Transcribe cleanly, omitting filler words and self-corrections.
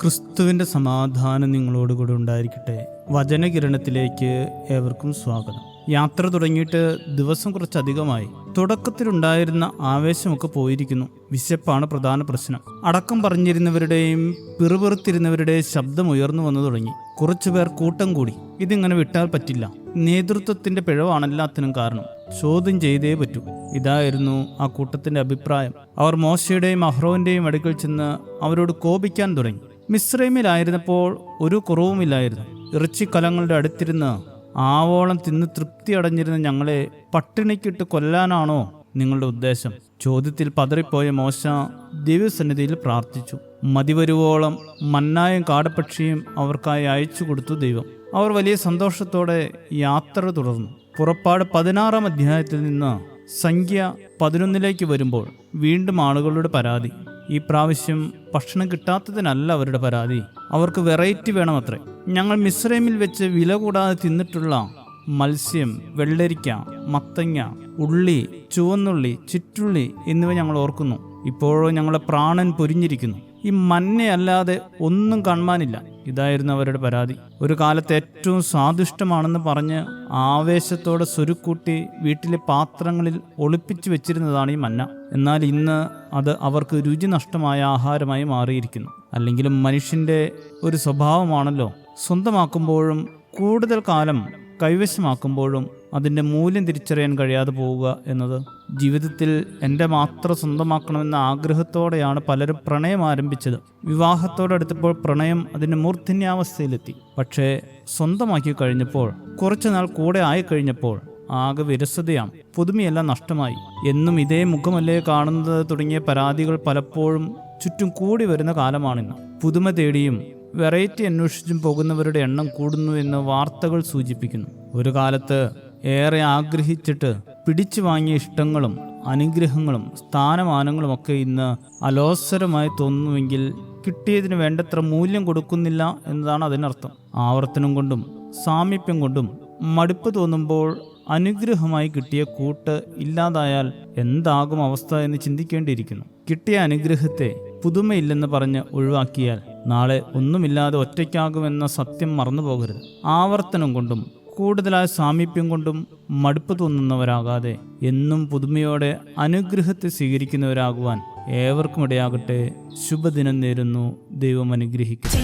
ക്രിസ്തുവിൻ്റെ സമാധാനം നിങ്ങളോടുകൂടെ ഉണ്ടായിരിക്കട്ടെ. വചനകിരണത്തിലേക്ക് ഏവർക്കും സ്വാഗതം. യാത്ര തുടങ്ങിയിട്ട് ദിവസം കുറച്ചധികമായി. തുടക്കത്തിലുണ്ടായിരുന്ന ആവേശമൊക്കെ പോയിരിക്കുന്നു. വിശപ്പാണ് പ്രധാന പ്രശ്നം. അടക്കം പറഞ്ഞിരുന്നവരുടെയും പിറുപിറുത്തിരുന്നവരുടെയും ശബ്ദം ഉയർന്നു വന്നു തുടങ്ങി. കുറച്ചുപേർ കൂട്ടം കൂടി. ഇതിങ്ങനെ വിട്ടാൽ പറ്റില്ല. നേതൃത്വത്തിന്റെ പിഴവാണ് എല്ലാത്തിനും കാരണം. ചോദ്യം ചെയ്തേ പറ്റൂ. ഇതായിരുന്നു ആ കൂട്ടത്തിന്റെ അഭിപ്രായം. അവർ മോശയുടെയും അഹ്റോന്റെയും അടുക്കൽ ചെന്ന് അവരോട് കോപിക്കാൻ തുടങ്ങി. മിസ്രൈമിലായിരുന്നപ്പോൾ ഒരു കുറവുമില്ലായിരുന്നു. ഇറച്ചിക്കലങ്ങളുടെ അടുത്തിരുന്ന് ആവോളം തിന്ന് തൃപ്തി അടഞ്ഞിരുന്ന ഞങ്ങളെ പട്ടിണിക്കിട്ട് കൊല്ലാനാണോ നിങ്ങളുടെ ഉദ്ദേശം? ചോദ്യത്തിൽ പതറിപ്പോയ മോശ ദൈവസന്നിധിയിൽ പ്രാർത്ഥിച്ചു. മതിവരുവോളം മന്നായും കാടപ്പക്ഷിയും അവർക്കായി അയച്ചു കൊടുത്തു ദൈവം. അവർ വലിയ സന്തോഷത്തോടെ യാത്ര തുടർന്നു. പുറപ്പാട് 16-ാം അധ്യായത്തിൽ നിന്ന് സംഖ്യ 11-ലേക്ക് വരുമ്പോൾ വീണ്ടും ആളുകളുടെ പരാതി. ഈ പ്രാവശ്യം ഭക്ഷണം കിട്ടാത്തതിനല്ല അവരുടെ പരാതി. അവർക്ക് വെറൈറ്റി വേണമത്രേ. ഞങ്ങൾ മിസ്രൈമിൽ വെച്ച് വില കൂടാതെ തിന്നിട്ടുള്ള മത്സ്യം, വെള്ളരിക്ക, മത്തങ്ങ, ഉള്ളി, ചുവന്നുള്ളി, ചുറ്റുള്ളി എന്നിവ ഞങ്ങൾ ഓർക്കുന്നു. ഇപ്പോഴോ ഞങ്ങളെ പ്രാണൻ പൊരിഞ്ഞിരിക്കുന്നു. ഈ മന്നയല്ലാതെ ഒന്നും കാണാനില്ല. ഇതായിരുന്നു അവരുടെ പരാതി. ഒരു കാലത്ത് ഏറ്റവും സ്വാദിഷ്ടമാണെന്ന് പറഞ്ഞ് ആവേശത്തോടെ സ്വരുക്കൂട്ടി വീട്ടിലെ പാത്രങ്ങളിൽ ഒളിപ്പിച്ചു വെച്ചിരുന്നതാണ് ഈ മന്ന. എന്നാൽ ഇന്ന് അത് അവർക്ക് രുചി നഷ്ടമായ ആഹാരമായി മാറിയിരിക്കുന്നു. അല്ലെങ്കിലും മനുഷ്യൻ്റെ ഒരു സ്വഭാവമാണല്ലോ, സ്വന്തമാക്കുമ്പോഴും കൂടുതൽ കാലം കൈവശമാക്കുമ്പോഴും അതിൻ്റെ മൂല്യം തിരിച്ചറിയാൻ കഴിയാതെ പോവുക എന്നത്. ജീവിതത്തിൽ എൻ്റെ മാത്രം സ്വന്തമാക്കണമെന്ന ആഗ്രഹത്തോടെയാണ് പലരും പ്രണയം ആരംഭിച്ചത്. വിവാഹത്തോടടുത്തപ്പോൾ പ്രണയം അതിൻ്റെ മൂർധന്യാവസ്ഥയിലെത്തി. പക്ഷേ സ്വന്തമാക്കി കഴിഞ്ഞപ്പോൾ, കുറച്ചുനാൾ കൂടെ ആയിക്കഴിഞ്ഞപ്പോൾ ആകെ വിരസതയാണ്. പുതുമയെല്ലാം നഷ്ടമായി. എന്നും ഇതേ മുഖമല്ലേ കാണുന്നത് തുടങ്ങിയ പരാതികൾ പലപ്പോഴും ചുറ്റും കൂടി വരുന്ന കാലമാണിന്ന്. പുതുമ തേടിയും വെറൈറ്റി അന്വേഷിച്ചും പോകുന്നവരുടെ എണ്ണം കൂടുന്നു എന്ന് വാർത്തകൾ സൂചിപ്പിക്കുന്നു. ഒരു കാലത്ത് ഏറെ ആഗ്രഹിച്ചിട്ട് പിടിച്ചു വാങ്ങിയ ഇഷ്ടങ്ങളും അനുഗ്രഹങ്ങളും സ്ഥാനമാനങ്ങളും ഒക്കെ ഇന്ന് അലോസരമായി തോന്നുന്നുവെങ്കിൽ കിട്ടിയതിന് വേണ്ടത്ര മൂല്യം കൊടുക്കുന്നില്ല എന്നതാണ് അതിനർത്ഥം. ആവർത്തനം കൊണ്ടും സാമീപ്യം കൊണ്ടും മടുപ്പ് തോന്നുമ്പോൾ അനുഗ്രഹമായി കിട്ടിയ കൂട്ട് ഇല്ലാതായാൽ എന്താകും അവസ്ഥ എന്ന് ചിന്തിക്കേണ്ടിയിരിക്കുന്നു. കിട്ടിയ അനുഗ്രഹത്തെ പുതുമയില്ലെന്ന് പറഞ്ഞ് ഒഴിവാക്കിയാൽ നാളെ ഒന്നുമില്ലാതെ ഒറ്റയ്ക്കാകുമെന്ന സത്യം മറന്നു പോകരുത്. ആവർത്തനം കൊണ്ടും കൂടുതലായ സാമീപ്യം കൊണ്ടും മടുപ്പ് തോന്നുന്നവരാകാതെ എന്നും പുതുമയോടെ അനുഗ്രഹത്തെ സ്വീകരിക്കുന്നവരാകുവാൻ ഏവർക്കും ഇടയാകട്ടെ. ശുഭദിനം നേരുന്നു. ദൈവം അനുഗ്രഹിക്കട്ടെ.